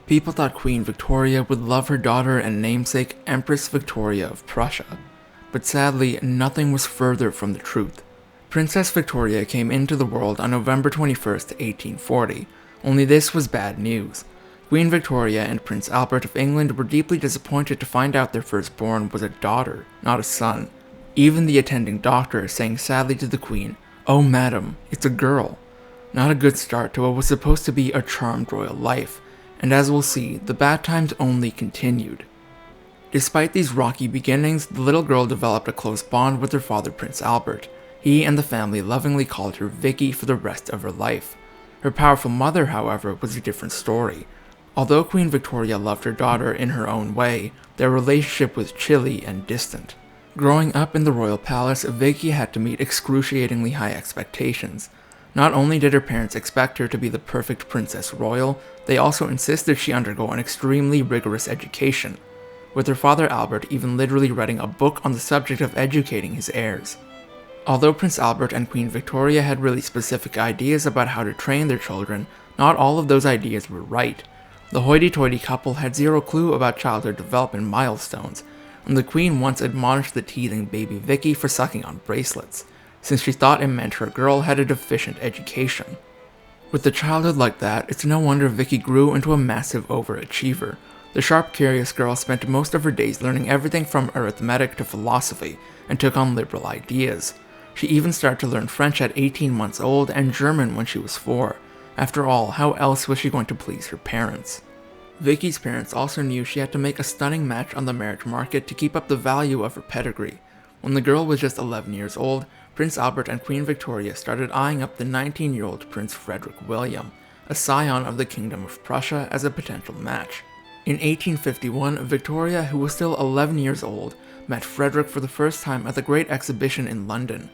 People thought Queen Victoria would love her daughter and namesake Empress Victoria of Prussia, but sadly, nothing was further from the truth. Princess Victoria came into the world on November 21st, 1840, only this was bad news. Queen Victoria and Prince Albert of England were deeply disappointed to find out their firstborn was a daughter, not a son. Even the attending doctor saying sadly to the Queen, "Oh madam, it's a girl." Not a good start to what was supposed to be a charmed royal life, and as we'll see, the bad times only continued. Despite these rocky beginnings, the little girl developed a close bond with her father Prince Albert. He and the family lovingly called her Vicky for the rest of her life. Her powerful mother, however, was a different story. Although Queen Victoria loved her daughter in her own way, their relationship was chilly and distant. Growing up in the royal palace, Vicky had to meet excruciatingly high expectations. Not only did her parents expect her to be the perfect princess royal, they also insisted she undergo an extremely rigorous education, with her father Albert even literally writing a book on the subject of educating his heirs. Although Prince Albert and Queen Victoria had really specific ideas about how to train their children, not all of those ideas were right. The hoity-toity couple had zero clue about childhood development milestones, and the Queen once admonished the teething baby Vicky for sucking on bracelets, since she thought it meant her girl had a deficient education. With a childhood like that, it's no wonder Vicky grew into a massive overachiever. The sharp, curious girl spent most of her days learning everything from arithmetic to philosophy, and took on liberal ideas. She even started to learn French at 18 months old and German when she was 4. After all, how else was she going to please her parents? Vicky's parents also knew she had to make a stunning match on the marriage market to keep up the value of her pedigree. When the girl was just 11 years old, Prince Albert and Queen Victoria started eyeing up the 19-year-old Prince Frederick William, a scion of the Kingdom of Prussia, as a potential match. In 1851, Victoria, who was still 11 years old, met Frederick for the first time at the Great Exhibition in London.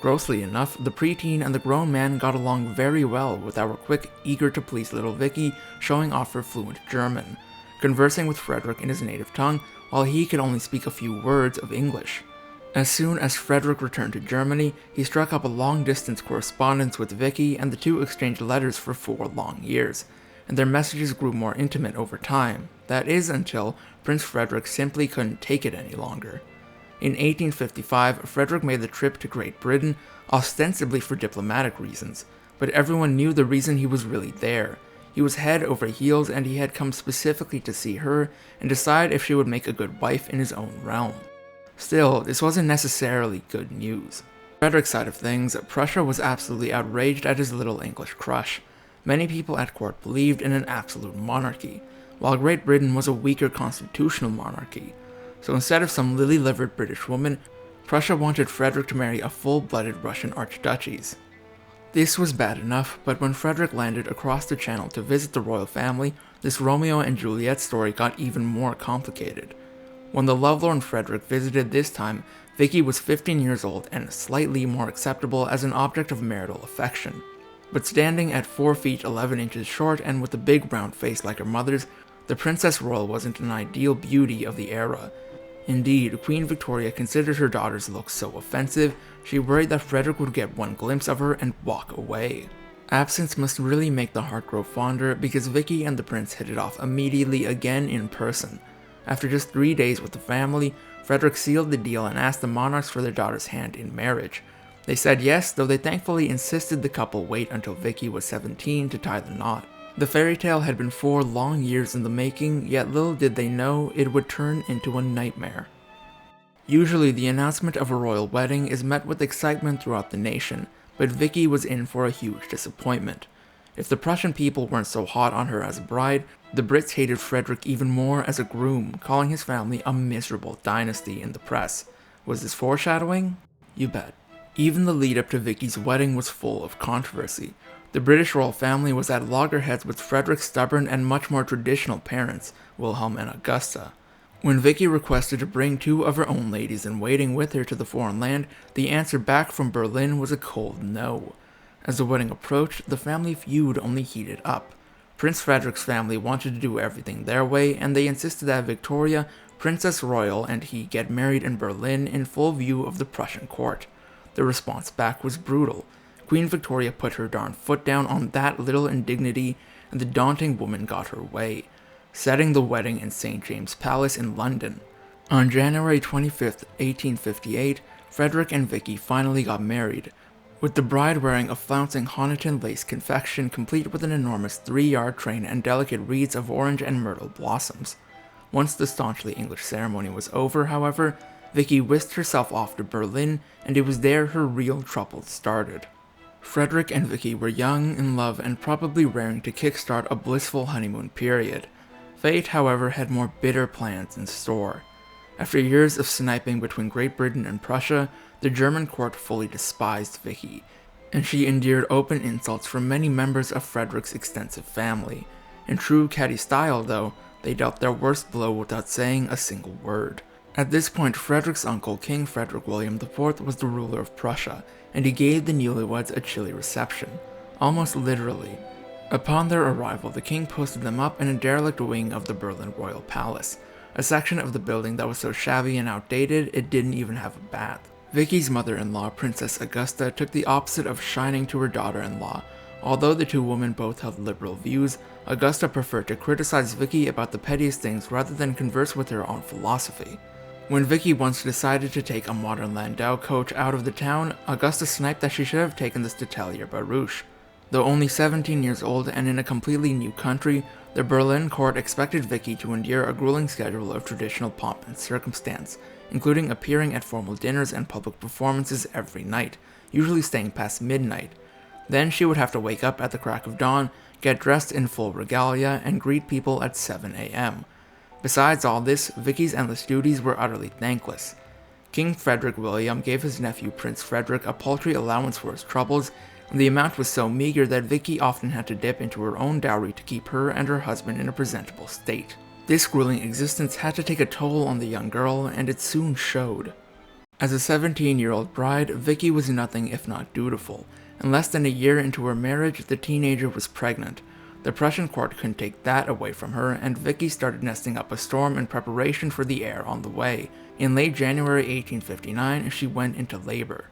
Grossly enough, the preteen and the grown man got along very well with our quick, eager-to-please little Vicky showing off her fluent German, conversing with Frederick in his native tongue while he could only speak a few words of English. As soon as Frederick returned to Germany, he struck up a long-distance correspondence with Vicky, and the two exchanged letters for 4 long years, and their messages grew more intimate over time. That is, until Prince Frederick simply couldn't take it any longer. In 1855, Frederick made the trip to Great Britain, ostensibly for diplomatic reasons, but everyone knew the reason he was really there. He was head over heels, and he had come specifically to see her and decide if she would make a good wife in his own realm. Still, this wasn't necessarily good news. Frederick's side of things, Prussia was absolutely outraged at his little English crush. Many people at court believed in an absolute monarchy, while Great Britain was a weaker constitutional monarchy. So instead of some lily-livered British woman, Prussia wanted Frederick to marry a full-blooded Russian archduchies. This was bad enough, but when Frederick landed across the channel to visit the royal family, this Romeo and Juliet story got even more complicated. When the lovelorn Frederick visited this time, Vicky was 15 years old and slightly more acceptable as an object of marital affection. But standing at 4 feet 11 inches short and with a big round face like her mother's, the Princess Royal wasn't an ideal beauty of the era. Indeed, Queen Victoria considered her daughter's look so offensive, she worried that Frederick would get one glimpse of her and walk away. Absence must really make the heart grow fonder, because Vicky and the prince hit it off immediately again in person. After just 3 days with the family, Frederick sealed the deal and asked the monarchs for their daughter's hand in marriage. They said yes, though they thankfully insisted the couple wait until Vicky was 17 to tie the knot. The fairy tale had been 4 long years in the making, yet little did they know it would turn into a nightmare. Usually the announcement of a royal wedding is met with excitement throughout the nation, but Vicky was in for a huge disappointment. If the Prussian people weren't so hot on her as a bride, the Brits hated Frederick even more as a groom, calling his family a miserable dynasty in the press. Was this foreshadowing? You bet. Even the lead up to Vicky's wedding was full of controversy. The British royal family was at loggerheads with Frederick's stubborn and much more traditional parents, Wilhelm and Augusta. When Vicky requested to bring 2 of her own ladies-in-waiting with her to the foreign land, the answer back from Berlin was a cold no. As the wedding approached, the family feud only heated up. Prince Frederick's family wanted to do everything their way, and they insisted that Victoria, Princess Royal, and he get married in Berlin in full view of the Prussian court. The response back was brutal. Queen Victoria put her darn foot down on that little indignity, and the daunting woman got her way. setting the wedding in St. James Palace in London. On January 25th, 1858, Frederick and Vicky finally got married, with the bride wearing a flouncing Honiton lace confection complete with an enormous 3-yard train and delicate wreaths of orange and myrtle blossoms. Once the staunchly English ceremony was over, however, Vicky whisked herself off to Berlin, and it was there her real troubles started. Frederick and Vicky were young, in love, and probably raring to kickstart a blissful honeymoon period. Fate, however, had more bitter plans in store. After years of sniping between Great Britain and Prussia, the German court fully despised Vicky, and she endured open insults from many members of Frederick's extensive family. In true catty style, though, they dealt their worst blow without saying a single word. At this point, Frederick's uncle, King Frederick William IV, was the ruler of Prussia, and he gave the newlyweds a chilly reception, almost literally. Upon their arrival, the king posted them up in a derelict wing of the Berlin Royal Palace, a section of the building that was so shabby and outdated it didn't even have a bath. Vicky's mother-in-law, Princess Augusta, took the opposite of shining to her daughter-in-law. Although the two women both held liberal views, Augusta preferred to criticize Vicky about the pettiest things rather than converse with her on philosophy. When Vicky once decided to take a modern landau coach out of the town, Augusta sniped that she should have taken the Statelier barouche. Though only 17 years old and in a completely new country, the Berlin court expected Vicky to endure a grueling schedule of traditional pomp and circumstance, including appearing at formal dinners and public performances every night, usually staying past midnight. Then she would have to wake up at the crack of dawn, get dressed in full regalia, and greet people at 7 a.m. Besides all this, Vicky's endless duties were utterly thankless. King Frederick William gave his nephew Prince Frederick a paltry allowance for his troubles, and the amount was so meager that Vicky often had to dip into her own dowry to keep her and her husband in a presentable state. This grueling existence had to take a toll on the young girl, and it soon showed. As a 17-year-old bride, Vicky was nothing if not dutiful, and less than a year into her marriage, the teenager was pregnant. The Prussian court couldn't take that away from her, and Vicky started nesting up a storm in preparation for the heir on the way. In late January 1859, she went into labor.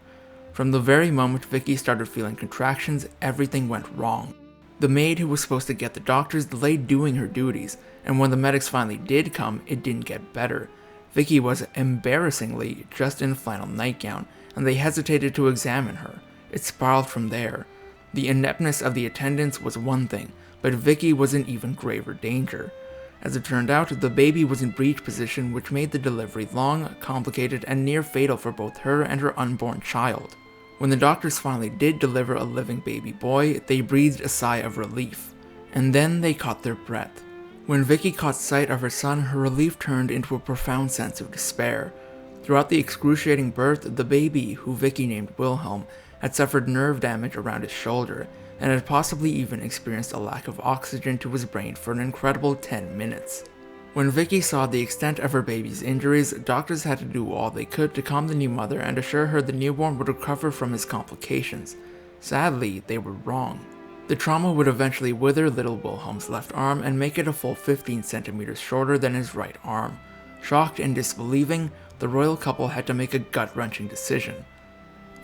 From the very moment Vicky started feeling contractions, everything went wrong. The maid who was supposed to get the doctors delayed doing her duties, and when the medics finally did come, it didn't get better. Vicky was embarrassingly just in a flannel nightgown, and they hesitated to examine her. It spiraled from there. The ineptness of the attendants was one thing, but Vicky was in even graver danger. As it turned out, the baby was in breech position, which made the delivery long, complicated, and near fatal for both her and her unborn child. When the doctors finally did deliver a living baby boy, they breathed a sigh of relief. And then they caught their breath. When Vicky caught sight of her son, her relief turned into a profound sense of despair. Throughout the excruciating birth, the baby, who Vicky named Wilhelm, had suffered nerve damage around his shoulder, and had possibly even experienced a lack of oxygen to his brain for an incredible 10 minutes. When Vicky saw the extent of her baby's injuries, doctors had to do all they could to calm the new mother and assure her the newborn would recover from his complications. Sadly, they were wrong. The trauma would eventually wither little Wilhelm's left arm and make it a full 15 centimeters shorter than his right arm. Shocked and disbelieving, the royal couple had to make a gut-wrenching decision.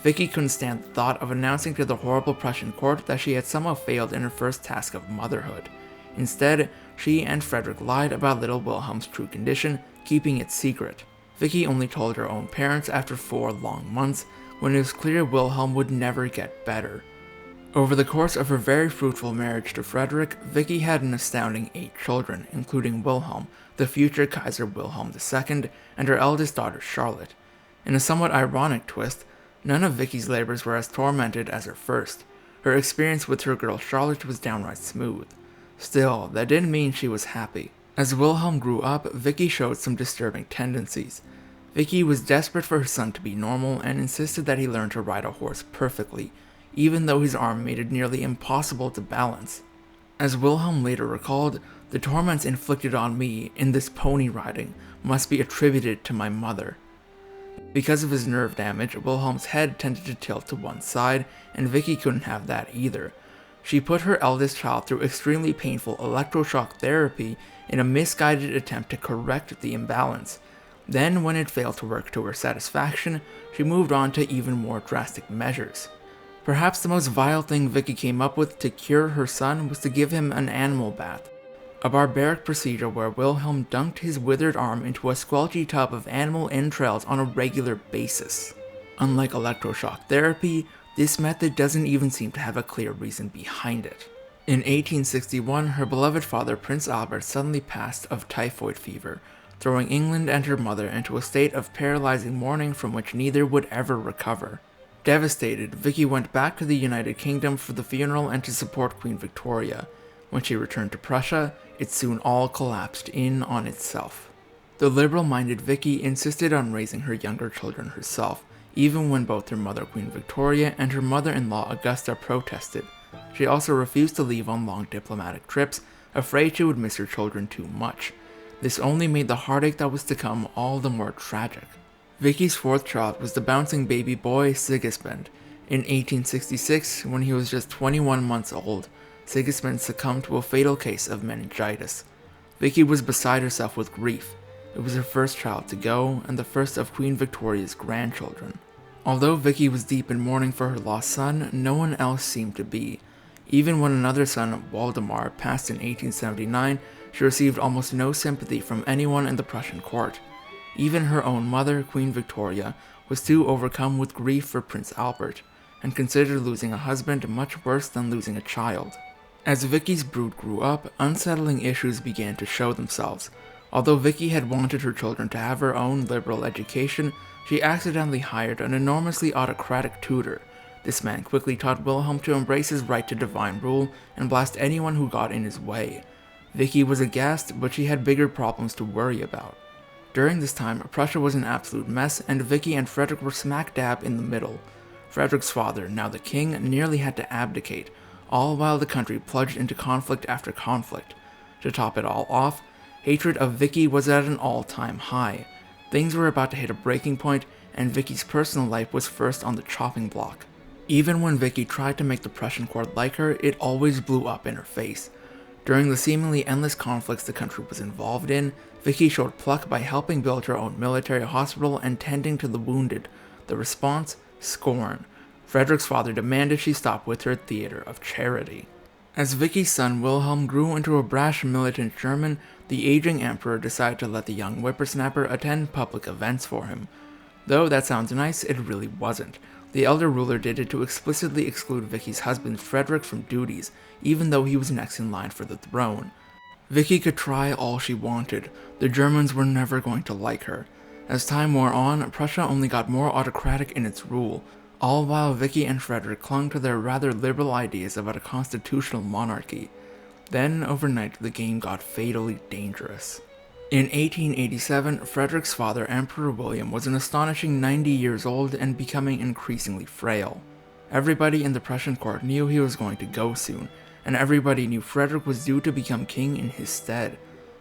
Vicky couldn't stand the thought of announcing to the horrible Prussian court that she had somehow failed in her first task of motherhood. Instead, she and Frederick lied about little Wilhelm's true condition, keeping it secret. Vicky only told her own parents after 4 long months, when it was clear Wilhelm would never get better. Over the course of her very fruitful marriage to Frederick, Vicky had an astounding 8 children, including Wilhelm, the future Kaiser Wilhelm II, and her eldest daughter Charlotte. In a somewhat ironic twist, none of Vicky's labors were as tormented as her first. Her experience with her girl Charlotte was downright smooth. Still, that didn't mean she was happy. As Wilhelm grew up, Vicky showed some disturbing tendencies. Vicky was desperate for her son to be normal and insisted that he learn to ride a horse perfectly, even though his arm made it nearly impossible to balance. As Wilhelm later recalled, the torments inflicted on me in this pony riding must be attributed to my mother. Because of his nerve damage, Wilhelm's head tended to tilt to one side, and Vicky couldn't have that either. She put her eldest child through extremely painful electroshock therapy in a misguided attempt to correct the imbalance. Then, when it failed to work to her satisfaction, she moved on to even more drastic measures. Perhaps the most vile thing Vicky came up with to cure her son was to give him an animal bath. a barbaric procedure where Wilhelm dunked his withered arm into a squelchy tub of animal entrails on a regular basis. Unlike electroshock therapy, this method doesn't even seem to have a clear reason behind it. In 1861, her beloved father, Prince Albert, suddenly passed of typhoid fever, throwing England and her mother into a state of paralyzing mourning from which neither would ever recover. Devastated, Vicky went back to the United Kingdom for the funeral and to support Queen Victoria. When she returned to Prussia, it soon all collapsed in on itself. The liberal-minded Vicky insisted on raising her younger children herself, even when both her mother Queen Victoria and her mother-in-law Augusta protested. She also refused to leave on long diplomatic trips, afraid she would miss her children too much. This only made the heartache that was to come all the more tragic. Vicky's fourth child was the bouncing baby boy Sigismund. In 1866, when he was just 21 months old, Sigismund succumbed to a fatal case of meningitis. Vicky was beside herself with grief. It was her first child to go, and the first of Queen Victoria's grandchildren. Although Vicky was deep in mourning for her lost son, no one else seemed to be. Even when another son, Waldemar, passed in 1879, she received almost no sympathy from anyone in the Prussian court. Even her own mother, Queen Victoria, was too overcome with grief for Prince Albert, and considered losing a husband much worse than losing a child. As Vicky's brood grew up, unsettling issues began to show themselves. Although Vicky had wanted her children to have her own liberal education, she accidentally hired an enormously autocratic tutor. This man quickly taught Wilhelm to embrace his right to divine rule and blast anyone who got in his way. Vicky was aghast, but she had bigger problems to worry about. During this time, Prussia was an absolute mess, and Vicky and Frederick were smack dab in the middle. Frederick's father, now the king, nearly had to abdicate, all while the country plunged into conflict after conflict. To top it all off, hatred of Vicky was at an all-time high. Things were about to hit a breaking point, and Vicky's personal life was first on the chopping block. Even when Vicky tried to make the Prussian court like her, it always blew up in her face. During the seemingly endless conflicts the country was involved in, Vicky showed pluck by helping build her own military hospital and tending to the wounded. The response? Scorn. Frederick's father demanded she stop with her theater of charity. As Vicky's son Wilhelm grew into a brash militant German, the aging emperor decided to let the young whippersnapper attend public events for him. Though that sounds nice, it really wasn't. The elder ruler did it to explicitly exclude Vicky's husband Frederick from duties, even though he was next in line for the throne. Vicky could try all she wanted. The Germans were never going to like her. As time wore on, Prussia only got more autocratic in its rule, all while Vicky and Frederick clung to their rather liberal ideas about a constitutional monarchy. Then, overnight, the game got fatally dangerous. In 1887, Frederick's father, Emperor William, was an astonishing 90 years old and becoming increasingly frail. Everybody in the Prussian court knew he was going to go soon, and everybody knew Frederick was due to become king in his stead.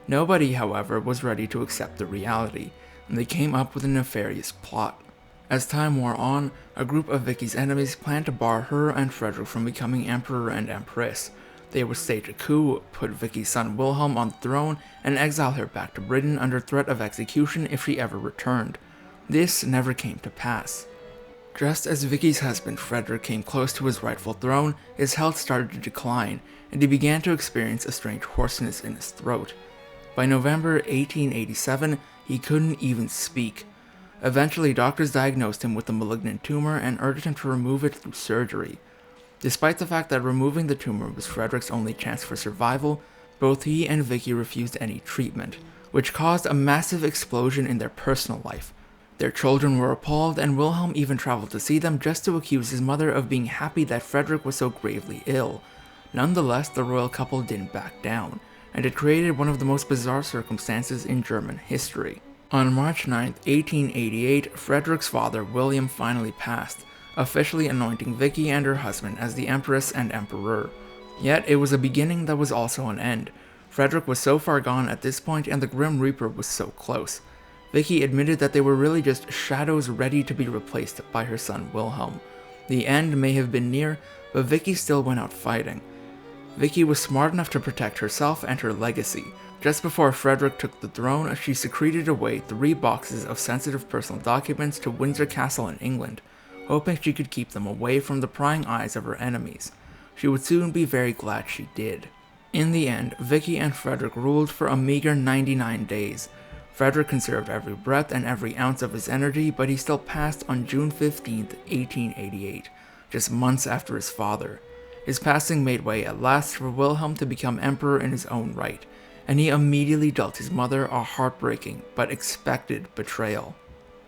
Nobody, however, was ready to accept the reality, and they came up with a nefarious plot. As time wore on, a group of Vicky's enemies planned to bar her and Frederick from becoming emperor and empress. They would stage a coup, put Vicky's son Wilhelm on the throne, and exile her back to Britain under threat of execution if she ever returned. This never came to pass. Just as Vicky's husband Frederick came close to his rightful throne, his health started to decline, and he began to experience a strange hoarseness in his throat. By November 1887, he couldn't even speak. Eventually, doctors diagnosed him with a malignant tumor and urged him to remove it through surgery. Despite the fact that removing the tumor was Frederick's only chance for survival, both he and Vicky refused any treatment, which caused a massive explosion in their personal life. Their children were appalled, and Wilhelm even traveled to see them just to accuse his mother of being happy that Frederick was so gravely ill. Nonetheless, the royal couple didn't back down, and it created one of the most bizarre circumstances in German history. On March 9, 1888, Frederick's father, William, finally passed, officially anointing Vicky and her husband as the Empress and Emperor. Yet it was a beginning that was also an end. Frederick was so far gone at this point, and the Grim Reaper was so close. Vicky admitted that they were really just shadows ready to be replaced by her son Wilhelm. The end may have been near, but Vicky still went out fighting. Vicky was smart enough to protect herself and her legacy. Just before Frederick took the throne, she secreted away 3 boxes of sensitive personal documents to Windsor Castle in England, hoping she could keep them away from the prying eyes of her enemies. She would soon be very glad she did. In the end, Vicky and Frederick ruled for a meager 99 days. Frederick conserved every breath and every ounce of his energy, but he still passed on June 15, 1888, just months after his father. His passing made way at last for Wilhelm to become emperor in his own right, and he immediately dealt his mother a heartbreaking but expected betrayal.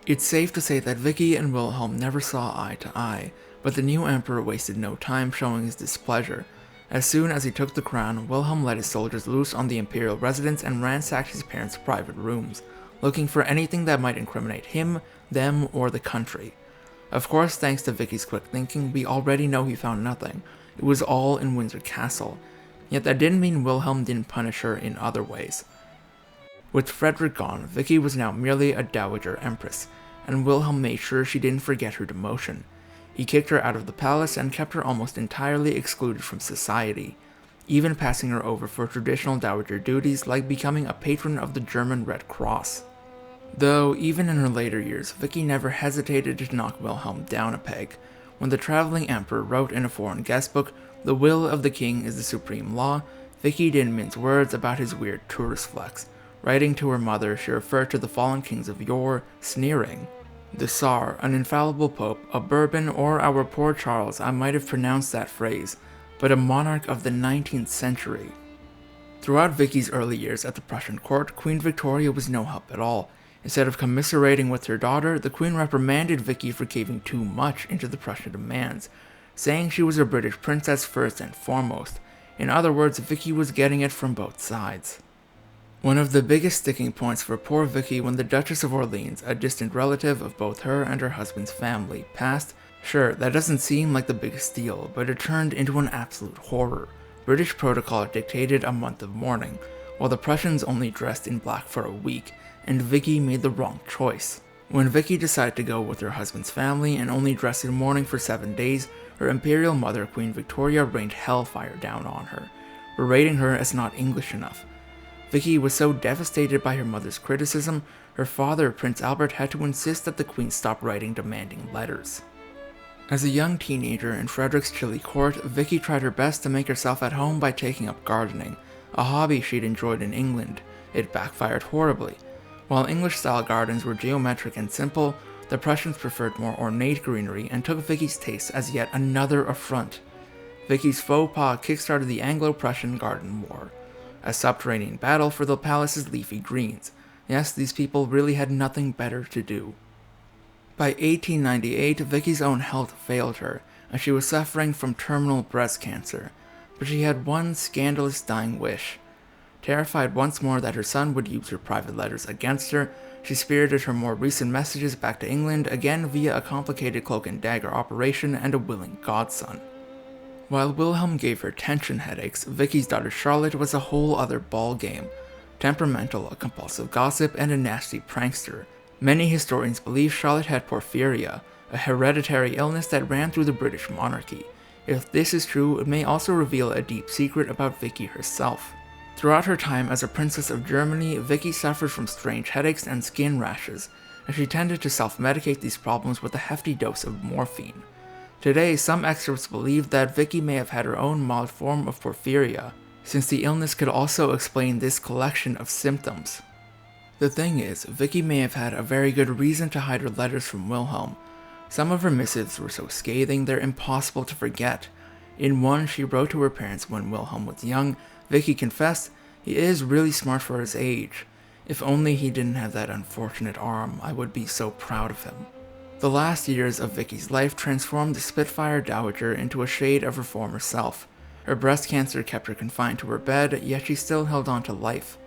It's safe to say that Vicky and Wilhelm never saw eye to eye, but the new emperor wasted no time showing his displeasure. As soon as he took the crown, Wilhelm let his soldiers loose on the imperial residence and ransacked his parents' private rooms, looking for anything that might incriminate him, them, or the country. Of course, thanks to Vicky's quick thinking, we already know he found nothing. It was all in Windsor Castle. Yet that didn't mean Wilhelm didn't punish her in other ways. With Frederick gone, Vicky was now merely a dowager empress, and Wilhelm made sure she didn't forget her demotion. He kicked her out of the palace and kept her almost entirely excluded from society, even passing her over for traditional dowager duties like becoming a patron of the German Red Cross. Though, even in her later years, Vicky never hesitated to knock Wilhelm down a peg. When the traveling emperor wrote in a foreign guestbook, "The will of the king is the supreme law," Vicky didn't mince words about his weird tourist flex. Writing to her mother, she referred to the fallen kings of yore, sneering, "The Tsar, an infallible pope, a Bourbon, or our poor Charles, I might have pronounced that phrase, but a monarch of the 19th century. Throughout Vicky's early years at the Prussian court, Queen Victoria was no help at all. Instead of commiserating with her daughter, the queen reprimanded Vicky for caving too much into the Prussian demands, saying she was a British princess first and foremost. In other words, Vicky was getting it from both sides. One of the biggest sticking points for poor Vicky when the Duchess of Orleans, a distant relative of both her and her husband's family, passed. Sure, that doesn't seem like the biggest deal, but it turned into an absolute horror. British protocol dictated a month of mourning, while the Prussians only dressed in black for a week, and Vicky made the wrong choice. When Vicky decided to go with her husband's family and only dressed in mourning for 7 days, her imperial mother, Queen Victoria, rained hellfire down on her, berating her as not English enough. Vicky was so devastated by her mother's criticism, her father, Prince Albert, had to insist that the queen stop writing demanding letters. As a young teenager in Frederick's chilly court, Vicky tried her best to make herself at home by taking up gardening, a hobby she'd enjoyed in England. It backfired horribly. While English-style gardens were geometric and simple, the Prussians preferred more ornate greenery and took Vicky's taste as yet another affront. Vicky's faux pas kickstarted the Anglo-Prussian Garden War, a subterranean battle for the palace's leafy greens. Yes, these people really had nothing better to do. By 1898, Vicky's own health failed her, and she was suffering from terminal breast cancer, but she had one scandalous dying wish. Terrified once more that her son would use her private letters against her, she spirited her more recent messages back to England, again via a complicated cloak and dagger operation and a willing godson. While Wilhelm gave her tension headaches, Vicky's daughter Charlotte was a whole other ballgame. Temperamental, a compulsive gossip, and a nasty prankster. Many historians believe Charlotte had porphyria, a hereditary illness that ran through the British monarchy. If this is true, it may also reveal a deep secret about Vicky herself. Throughout her time as a princess of Germany, Vicky suffered from strange headaches and skin rashes, and she tended to self-medicate these problems with a hefty dose of morphine. Today, some experts believe that Vicky may have had her own mild form of porphyria, since the illness could also explain this collection of symptoms. The thing is, Vicky may have had a very good reason to hide her letters from Wilhelm. Some of her missives were so scathing they're impossible to forget. In one she wrote to her parents when Wilhelm was young, Vicky confessed, "He is really smart for his age. If only he didn't have that unfortunate arm, I would be so proud of him." The last years of Vicky's life transformed the Spitfire Dowager into a shade of her former self. Her breast cancer kept her confined to her bed, yet she still held on to life.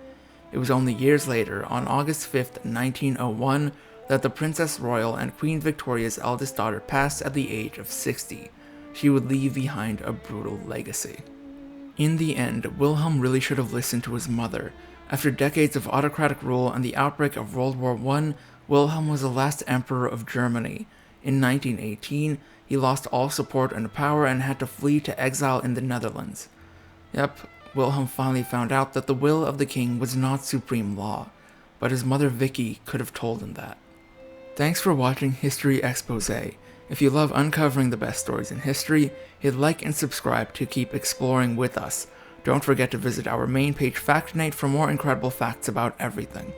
It was only years later, on August 5th, 1901, that the Princess Royal and Queen Victoria's eldest daughter passed at the age of 60. She would leave behind a brutal legacy. In the end, Wilhelm really should have listened to his mother. After decades of autocratic rule and the outbreak of World War I, Wilhelm was the last emperor of Germany. In 1918, he lost all support and power and had to flee to exile in the Netherlands. Yep, Wilhelm finally found out that the will of the king was not supreme law, but his mother Vicky could have told him that. Thanks for watching History Exposé. If you love uncovering the best stories in history, hit like and subscribe to keep exploring with us. Don't forget to visit our main page Fact Night for more incredible facts about everything.